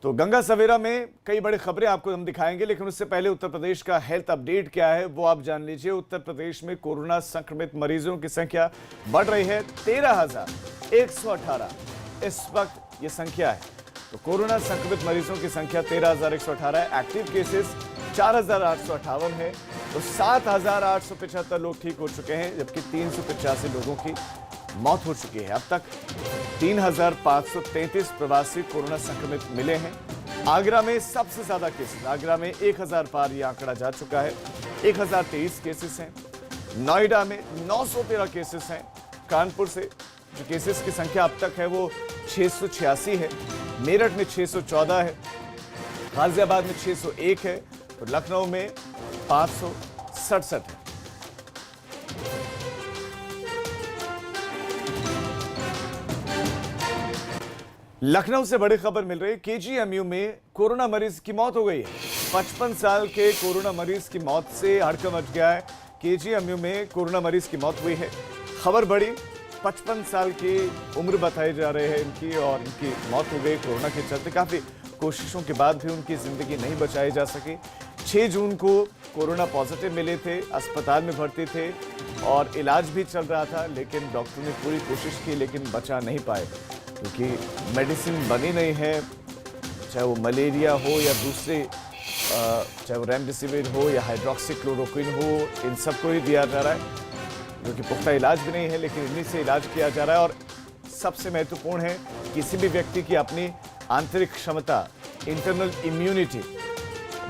तो गंगा सवेरा में कई बड़ी खबरें आपको हम दिखाएंगे, लेकिन उससे पहले उत्तर प्रदेश का हेल्थ अपडेट क्या है वो आप जान लीजिए। उत्तर प्रदेश में कोरोना संक्रमित मरीजों की संख्या बढ़ रही है। 13,118 इस वक्त ये संख्या है। तो कोरोना संक्रमित मरीजों की संख्या 13,118 है। एक्टिव केसेस 4,858 है। तो 7,875 लोग ठीक हो चुके हैं, जबकि 385 लोगों की मौत हो चुकी है। अब तक 3,533 प्रवासी कोरोना संक्रमित मिले हैं। आगरा में सबसे ज्यादा केसेस, आगरा में 1,000 पार यह आंकड़ा जा चुका है। 1,023 केसेस हैं। नोएडा में 913 केसेस हैं। कानपुर से जो केसेस की संख्या अब तक है वो 686 है। मेरठ में 614 है। गाजियाबाद में 601 है। तो लखनऊ में 567 है। लखनऊ से बड़ी खबर मिल रही है। केजीएमयू में कोरोना मरीज की मौत हो गई है। 55 साल के कोरोना मरीज की मौत से हड़कंप मच गया है। केजीएमयू में कोरोना मरीज की मौत हुई है। खबर बड़ी, 55 साल की उम्र बताई जा रही है इनकी, और इनकी मौत हो गई कोरोना के चलते। काफी कोशिशों के बाद भी उनकी जिंदगी नहीं बचाई जा सकी। 6 जून को कोरोना पॉजिटिव मिले थे, अस्पताल में भर्ती थे और इलाज भी चल रहा था, लेकिन डॉक्टर ने पूरी कोशिश की लेकिन बचा नहीं पाए, क्योंकि मेडिसिन बनी नहीं है। चाहे वो मलेरिया हो या दूसरे, चाहे वो रेमडेसिविर हो या हाइड्रोक्सीक्लोरोक्विन हो, इन सबको ही दिया जा रहा है, जो कि पुख्ता इलाज भी नहीं है, लेकिन इन्हीं से इलाज किया जा रहा है। और सबसे महत्वपूर्ण है, किसी भी व्यक्ति की अपनी आंतरिक क्षमता, इंटरनल इम्यूनिटी,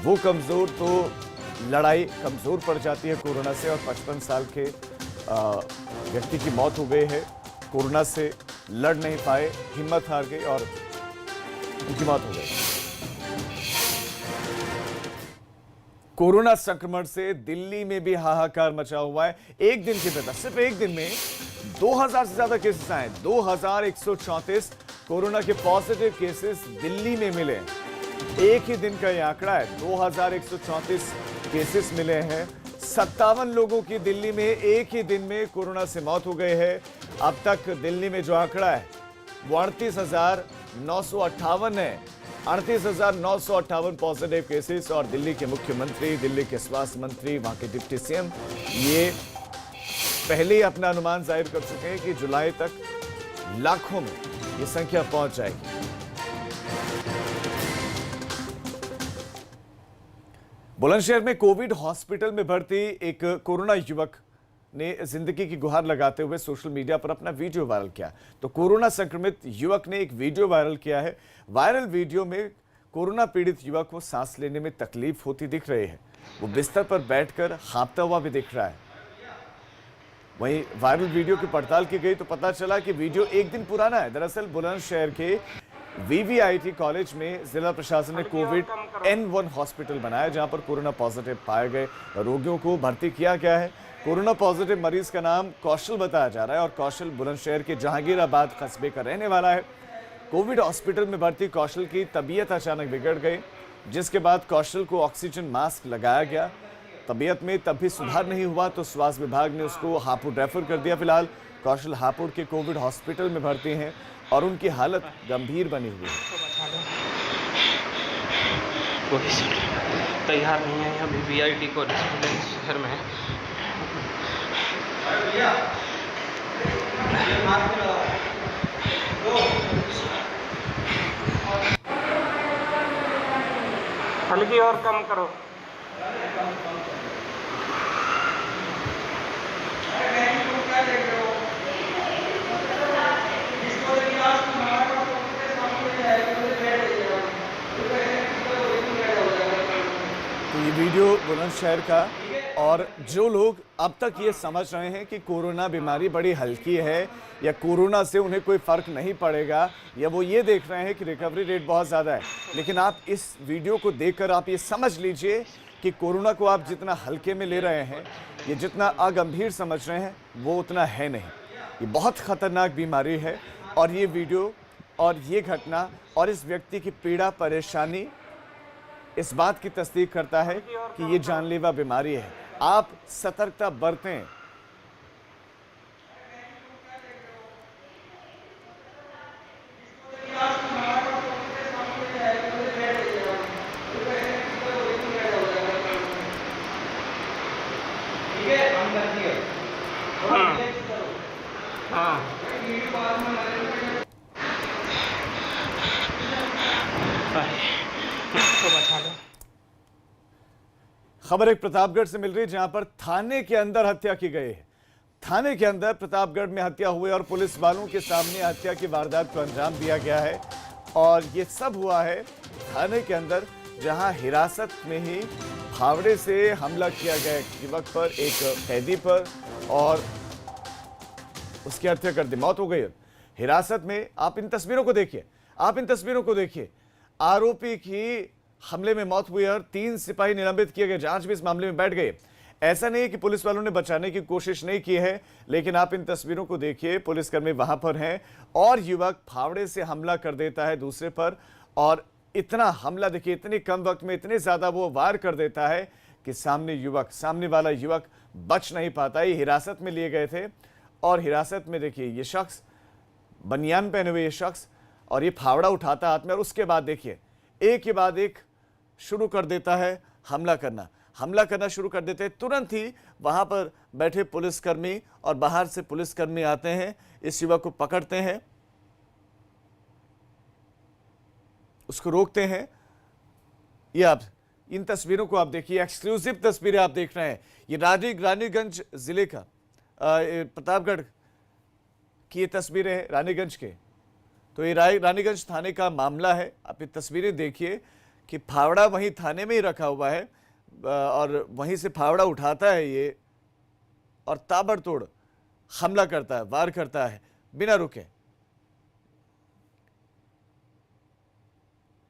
वो कमज़ोर, तो लड़ाई कमज़ोर पड़ जाती है कोरोना से। और 55 साल के व्यक्ति की मौत हो गई है। कोरोना से लड़ नहीं पाए, हिम्मत हार गई और उनकी मौत हो गई। कोरोना संक्रमण से दिल्ली में भी हाहाकार मचा हुआ है। एक दिन के अंदर, सिर्फ एक दिन में 2000 से ज्यादा केसेस आए। 2134 कोरोना के पॉजिटिव केसेस दिल्ली में मिले। एक ही दिन का यह आंकड़ा है, 2134 केसेस मिले हैं। 57 लोगों की दिल्ली में एक ही दिन में कोरोना से मौत हो गई है। अब तक दिल्ली में जो आंकड़ा है वो 38,958 है। 38,958 पॉजिटिव केसेस। और दिल्ली के मुख्यमंत्री, दिल्ली के स्वास्थ्य मंत्री, वहां के डिप्टी सीएम ये पहले ही अपना अनुमान जाहिर कर चुके हैं कि जुलाई तक लाखों में ये संख्या पहुंच जाएगी। बुलंदशहर में कोविड हॉस्पिटल में भर्ती एक कोरोना युवक ने जिंदगी की गुहार लगाते हुए सोशल मीडिया पर अपना वीडियो वायरल किया। तो कोरोना संक्रमित युवक ने एक वीडियो वायरल किया है। वायरल वीडियो में कोरोना पीड़ित युवक को सांस लेने में तकलीफ होती दिख रही है। वो बिस्तर पर बैठकर हाँफता हुआ भी दिख रहा है। वहीं वायरल वीडियो की पड़ताल की गई तो पता चला कि वीडियो एक दिन पुराना है। दरअसल बुलंदशहर के वीवीआईटी कॉलेज में जिला प्रशासन ने कोविड N1 हॉस्पिटल बनाया, जहां पर कोरोना पॉजिटिव पाए गए रोगियों को भर्ती किया गया है। कोरोना पॉजिटिव मरीज का नाम कौशल बताया जा रहा है और कौशल बुलंदशहर के जहांगीराबाद कस्बे का रहने वाला है। कोविड हॉस्पिटल में भर्ती कौशल की तबीयत अचानक बिगड़ गई, जिसके बाद कौशल को ऑक्सीजन मास्क लगाया गया। तबीयत में तब भी सुधार नहीं हुआ तो स्वास्थ्य विभाग ने उसको हापुड़ रेफर कर दिया। फिलहाल कौशल हापुड़ के कोविड हॉस्पिटल में भर्ती हैं और उनकी हालत गंभीर बनी हुई है। तैयार नहीं है अभी वीआईटी कॉलेज शहर में। हल्की और कम करो। तो ये वीडियो बुलंदशहर का, और जो लोग अब तक ये समझ रहे हैं कि कोरोना बीमारी बड़ी हल्की है या कोरोना से उन्हें कोई फर्क नहीं पड़ेगा, या वो ये देख रहे हैं कि रिकवरी रेट बहुत ज़्यादा है, लेकिन आप इस वीडियो को देखकर आप ये समझ लीजिए कि कोरोना को आप जितना हल्के में ले रहे हैं, ये जितना अगंभीर समझ रहे हैं, वो उतना है नहीं। ये बहुत खतरनाक बीमारी है। और ये वीडियो और ये घटना और इस व्यक्ति की पीड़ा, परेशानी इस बात की तस्दीक करता है कि ये जानलेवा बीमारी है। आप सतर्कता बरतें। तो बचा लो। खबर एक प्रतापगढ़ से मिल रही है, जहां पर थाने के अंदर हत्या की गई है। थाने के अंदर प्रतापगढ़ में हत्या हुई और पुलिस वालों के सामने हत्या की वारदात को अंजाम दिया गया है। और ये सब हुआ है थाने के अंदर, जहां हिरासत में ही फावड़े से हमला किया गया एक युवक पर, एक कैदी पर, और उसकी हत्या कर दी, मौत हो गई। हिरासत में आप इन तस्वीरों को देखिए, आप इन तस्वीरों को देखिए। आरोपी की हमले में मौत हुई और 3 सिपाही निलंबित किए गए, जांच भी इस मामले में बैठ गई। ऐसा नहीं है कि पुलिस वालों ने बचाने की कोशिश नहीं की है, लेकिन आप इन तस्वीरों को देखिए, पुलिसकर्मी वहां पर हैं और युवक फावड़े से हमला कर देता है दूसरे पर। और इतना हमला देखिए, इतने कम वक्त में इतने ज्यादा वो वार कर देता है कि सामने वाला युवक बच नहीं पाता। ये हिरासत में लिए गए थे और हिरासत में देखिए ये शख्स, बनियान पहने हुए ये शख्स, और ये फावड़ा उठाता हाथ में, और उसके बाद देखिए एक के बाद एक शुरू कर देता है हमला करना शुरू कर देते हैं। तुरंत ही वहां पर बैठे पुलिसकर्मी और बाहर से पुलिसकर्मी आते हैं, इस युवक को पकड़ते हैं, उसको रोकते हैं। ये आप इन तस्वीरों को आप देखिए, एक्सक्लूसिव तस्वीरें आप देख रहे हैं। ये रानीगंज जिले का प्रतापगढ़ की ये तस्वीरें हैं, रानीगंज के। तो ये रानीगंज थाने का मामला है। आप ये तस्वीरें देखिए कि फावड़ा वहीं थाने में ही रखा हुआ है और वहीं से फावड़ा उठाता है ये और ताबड़तोड़ हमला करता है, वार करता है बिना रुके।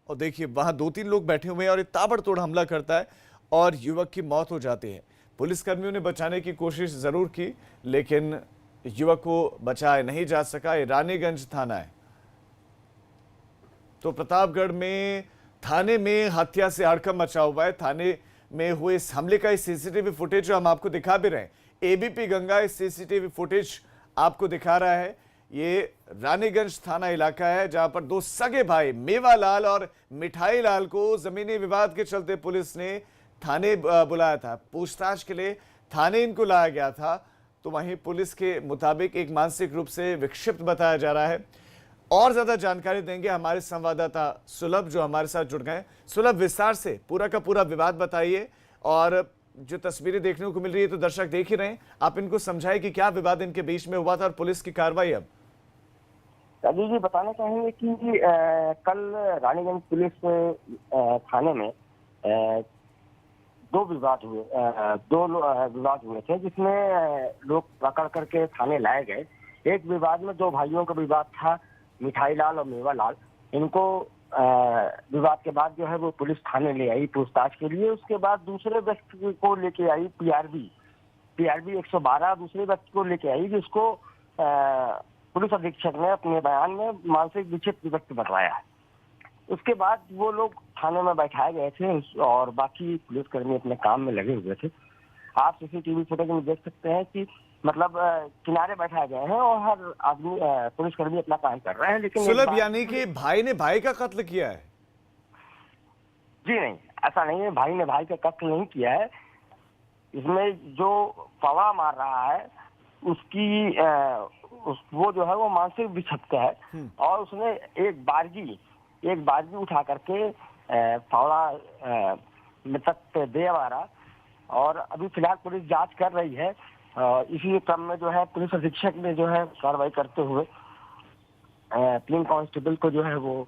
और देखिए वहां 2-3 लोग बैठे हुए हैं और ये ताबड़तोड़ हमला करता है और युवक की मौत हो जाती है। पुलिसकर्मियों ने बचाने की कोशिश जरूर की, लेकिन युवक को बचाया नहीं जा सका। ये रानीगंज थाना है। तो प्रतापगढ़ में थाने में हत्या से हड़कंप मचा हुआ है। थाने में हुए इस हमले का सीसीटीवी फुटेज जो हम आपको दिखा भी रहे हैं, एबीपी गंगा इस सीसीटीवी फुटेज आपको दिखा रहा है। ये रानीगंज थाना इलाका है, जहां पर 2 सगे भाई मेवालाल और मिठाई लाल को जमीनी विवाद के चलते पुलिस ने थाने बुलाया था। पूछताछ के लिए थाने इनको लाया गया था। तो वहीं पुलिस के मुताबिक एक मानसिक रूप से विक्षिप्त बताया जा रहा है। और ज्यादा जानकारी देंगे हमारे संवाददाता सुलभ, जो हमारे साथ जुड़ गए। सुलभ, विस्तार से पूरा का पूरा विवाद बताइए, और जो तस्वीरें देखने को मिल रही है तो दर्शक देख ही रहे हैं, आप इनको समझाइए कि क्या विवाद इनके बीच में हुआ था और पुलिस की कार्रवाई अब। अभी जी बताना चाहेंगे कि कल रानीगंज पुलिस थाने में 2 विवाद हुए थे, जिसमें लोग पकड़ करके थाने लाए गए। एक विवाद में 2 भाइयों का विवाद था, मिठाई लाल और मेवालाल। इनको विवाद के बाद जो है वो पुलिस थाने ले आई पूछताछ के लिए। उसके बाद दूसरे व्यक्ति को लेके आई पीआरबी 112 दूसरे व्यक्ति को लेके आई, जिसको पुलिस अधीक्षक ने अपने बयान में मानसिक विक्षिप्त व्यक्ति बताया है। उसके बाद वो लोग थाने में बैठाए गए थे और बाकी पुलिसकर्मी अपने काम में लगे हुए थे। आप सीसीटीवी फुटेज में देख सकते हैं कि मतलब किनारे बैठाए गए हैं और हर आदमी पुलिसकर्मी अपना काम कर रहे हैं। लेकिन सुलभ, यानी कि भाई ने भाई का कत्ल किया है? जी नहीं, ऐसा नहीं है, भाई ने भाई का कत्ल नहीं किया है। इसमें जो फावड़ा मार रहा है उसकी वो जो है वो मानसिक विक्षिप्त है और उसने एक बारगी उठा करके फावड़ा मृतक पे दे मारा। और अभी फिलहाल पुलिस जांच कर रही है। इसी क्रम में जो है पुलिस अधीक्षक ने जो है कार्रवाई करते हुए 3 कांस्टेबल को जो है वो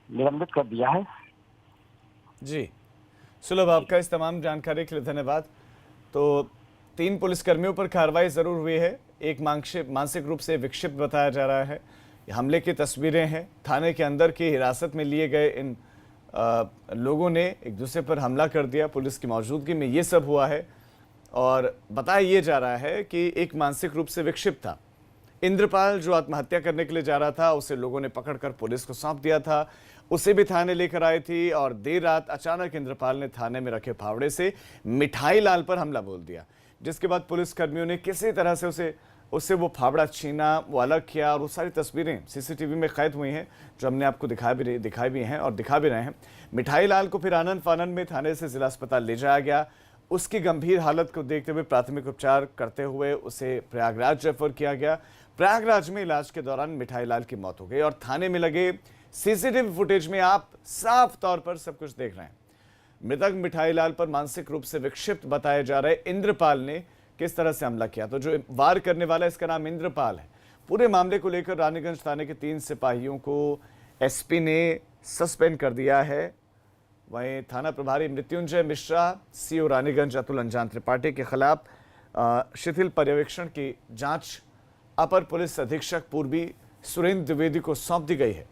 निलंबित कर दिया है। जी सुलभ, आपका इस तमाम जानकारी के लिए धन्यवाद। तो 3 पुलिसकर्मियों पर कार्रवाई जरूर हुई है। एक मानसिक रूप से विक्षिप्त बताया जा रहा है। हमले की तस्वीरें हैं, थाने के अंदर की हिरासत में लिए गए इन लोगों ने एक दूसरे पर हमला कर दिया। पुलिस की मौजूदगी में ये सब हुआ है और बताया ये जा रहा है कि एक मानसिक रूप से विक्षिप्त था इंद्रपाल, जो आत्महत्या करने के लिए जा रहा था। उसे लोगों ने पकड़कर पुलिस को सौंप दिया था, उसे भी थाने लेकर आई थी। और देर रात अचानक इंद्रपाल ने थाने में रखे फावड़े से मिठाई लाल पर हमला बोल दिया, जिसके बाद पुलिसकर्मियों ने किसी तरह से उससे वो फावड़ा छीना, वो अलग किया। और वो सारी तस्वीरें सीसीटीवी में कैद हुई हैं, जो हमने आपको दिखाई भी हैं और दिखा भी रहे हैं। मिठाई लाल को फिर आनंद फानंद में थाने से जिला अस्पताल ले जाया गया उसकी गंभीर हालत को देखते हुए प्राथमिक उपचार करते हुए उसे प्रयागराज रेफर किया गया। प्रयागराज में इलाज के दौरान मिठाई लाल की मौत हो गई और थाने में लगे सीसीटीवी फुटेज में आप साफ तौर पर सब कुछ देख रहे हैं। मृतक मिठाई लाल पर मानसिक रूप से विक्षिप्त बताए जा रहे इंद्रपाल ने किस तरह से हमला किया, तो जो वार करने वाला इसका नाम इंद्रपाल है। पूरे मामले को लेकर रानीगंज थाने के 3 सिपाहियों को एसपी ने सस्पेंड कर दिया है। वहीं थाना प्रभारी मृत्युंजय मिश्रा, सीओ रानीगंज अतुल अंजान त्रिपाठी के खिलाफ शिथिल पर्यवेक्षण की जांच अपर पुलिस अधीक्षक पूर्वी सुरेंद्र द्विवेदी को सौंप दी गई है।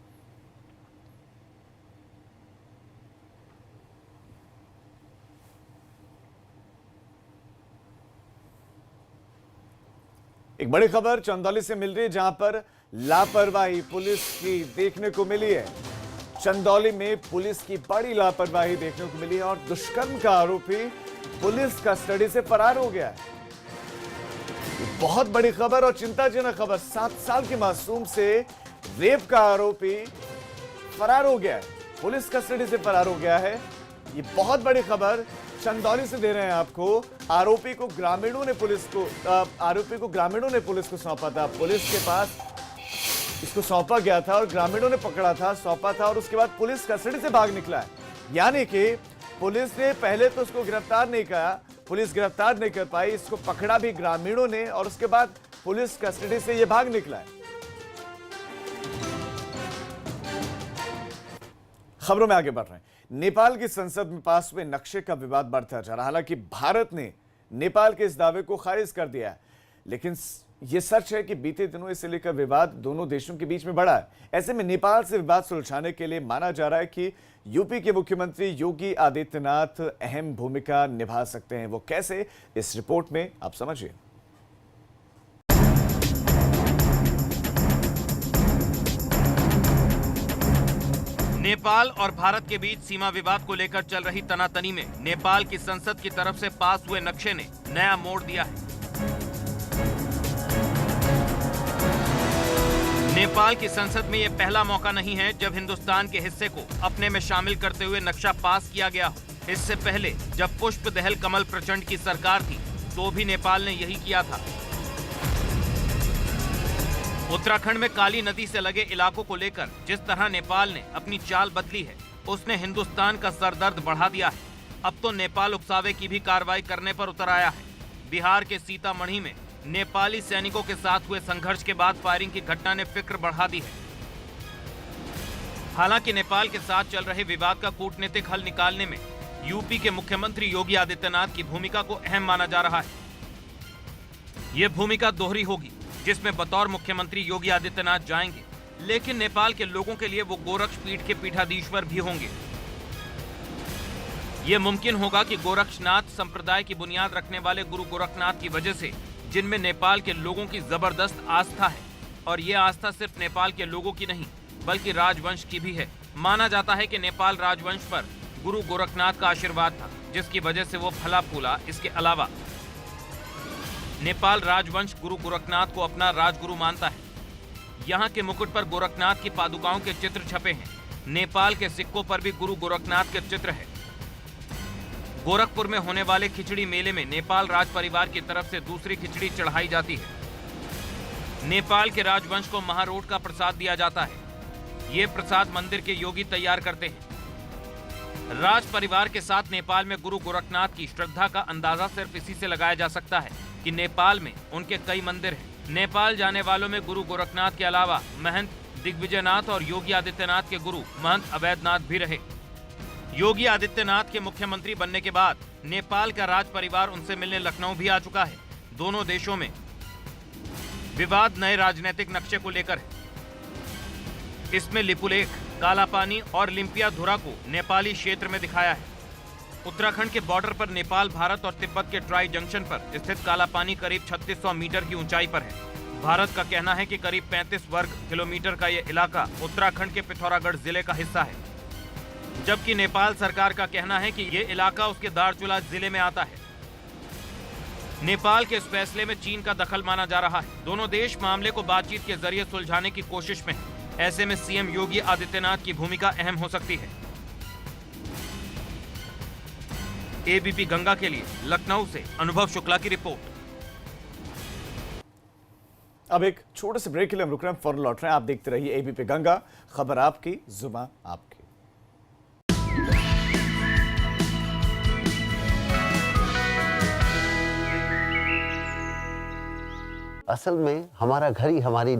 एक बड़ी खबर चंदौली से मिल रही है, जहां पर लापरवाही पुलिस की देखने को मिली है। चंदौली में पुलिस की बड़ी लापरवाही देखने को मिली है और दुष्कर्म का आरोपी पुलिस कस्टडी से फरार हो गया है। बहुत बड़ी खबर और चिंताजनक खबर, 7 साल के मासूम से रेप का आरोपी फरार हो गया है, पुलिस कस्टडी से फरार हो गया है। ये बहुत बड़ी खबर चंदौली से दे रहे हैं आपको। आरोपी को ग्रामीणों ने पुलिस को सौंपा था। पुलिस के पास इसको सौंपा गया था और ग्रामीणों ने पकड़ा था, सौंपा था और उसके बाद पुलिस कस्टडी से भाग निकला है। यानी कि पुलिस ने पहले तो उसको गिरफ्तार नहीं किया, पुलिस गिरफ्तार नहीं कर पाई, इसको पकड़ा भी ग्रामीणों ने और उसके बाद पुलिस कस्टडी से ये भाग निकला है। खबरों में आगे बढ़ रहे हैं। नेपाल की संसद में पास हुए नक्शे का विवाद बढ़ता जा रहा है। हालांकि भारत ने नेपाल के इस दावे को खारिज कर दिया है, लेकिन यह सच है कि बीते दिनों इसे लेकर विवाद दोनों देशों के बीच में बढ़ा है। ऐसे में नेपाल से विवाद सुलझाने के लिए माना जा रहा है कि यूपी के मुख्यमंत्री योगी आदित्यनाथ अहम भूमिका निभा सकते हैं। वो कैसे, इस रिपोर्ट में आप समझिए। नेपाल और भारत के बीच सीमा विवाद को लेकर चल रही तनातनी में नेपाल की संसद की तरफ से पास हुए नक्शे ने नया मोड़ दिया है। नेपाल की संसद में यह पहला मौका नहीं है जब हिंदुस्तान के हिस्से को अपने में शामिल करते हुए नक्शा पास किया गया हो। इससे पहले जब पुष्प दहल कमल प्रचंड की सरकार थी तो भी नेपाल ने यही किया था। उत्तराखंड में काली नदी से लगे इलाकों को लेकर जिस तरह नेपाल ने अपनी चाल बदली है, उसने हिंदुस्तान का सरदर्द बढ़ा दिया है। अब तो नेपाल उकसावे की भी कार्रवाई करने पर उतर आया है। बिहार के सीतामढ़ी में नेपाली सैनिकों के साथ हुए संघर्ष के बाद फायरिंग की घटना ने फिक्र बढ़ा दी है। हालांकि नेपाल के साथ चल रहे विवाद का कूटनीतिक हल निकालने में यूपी के मुख्यमंत्री योगी आदित्यनाथ की भूमिका को अहम माना जा रहा है। ये भूमिका दोहरी होगी, जिसमें बतौर मुख्यमंत्री योगी आदित्यनाथ जाएंगे, लेकिन नेपाल के लोगों के लिए वो गोरक्ष पीठ के पीठाधीश्वर भी होंगे। ये मुमकिन होगा कि गोरक्षनाथ संप्रदाय की बुनियाद रखने वाले गुरु गोरखनाथ की वजह से, जिनमें नेपाल के लोगों की जबरदस्त आस्था है, और ये आस्था सिर्फ नेपाल के लोगों की नहीं बल्कि राजवंश की भी है। माना जाता है कि नेपाल राजवंश पर गुरु गोरखनाथ का आशीर्वाद था, जिसकी वजह से वो फला फूला। इसके अलावा नेपाल राजवंश गुरु गोरखनाथ को अपना राजगुरु मानता है। यहाँ के मुकुट पर गोरखनाथ की पादुकाओं के चित्र छपे हैं। नेपाल के सिक्कों पर भी गुरु गोरखनाथ के चित्र है। गोरखपुर में होने वाले खिचड़ी मेले में नेपाल राज परिवार की तरफ से दूसरी खिचड़ी चढ़ाई जाती है। नेपाल के राजवंश को महारोट का प्रसाद दिया जाता है। ये प्रसाद मंदिर के योगी तैयार करते हैं। राज परिवार के साथ नेपाल में गुरु गोरखनाथ की श्रद्धा का अंदाजा सिर्फ इसी से लगाया जा सकता है कि नेपाल में उनके कई मंदिर हैं। नेपाल जाने वालों में गुरु गोरखनाथ के अलावा महंत दिग्विजयनाथ और योगी आदित्यनाथ के गुरु महंत अवैधनाथ भी रहे। योगी आदित्यनाथ के मुख्यमंत्री बनने के बाद नेपाल का राज परिवार उनसे मिलने लखनऊ भी आ चुका है। दोनों देशों में विवाद नए राजनीतिक नक्शे को लेकर है। इसमें लिपुलेख, कालापानी और लिम्पियाधुरा को नेपाली क्षेत्र में दिखाया है। उत्तराखंड के बॉर्डर पर नेपाल, भारत और तिब्बत के ट्राई जंक्शन पर स्थित कालापानी करीब 3600 मीटर की ऊंचाई पर है। भारत का कहना है कि करीब 35 वर्ग किलोमीटर का यह इलाका उत्तराखंड के पिथौरागढ़ जिले का हिस्सा है, जबकि नेपाल सरकार का कहना है कि यह इलाका उसके दारचुला जिले में आता है। नेपाल के इस फैसले में चीन का दखल माना जा रहा है। दोनों देश मामले को बातचीत के जरिए सुलझाने की कोशिश में हैं। ऐसे में सीएम योगी आदित्यनाथ की भूमिका अहम हो सकती है। एबीपी गंगा के लिए लखनऊ से अनुभव शुक्ला की रिपोर्ट। अब एक छोटे से ब्रेक के लिए हम रुक रहे हैं, फौरन लौट रहे हैं। आप देखते रहिए एबीपी गंगा, खबर आपकी, जुबान आपकी। असल में हमारा घर ही हमारी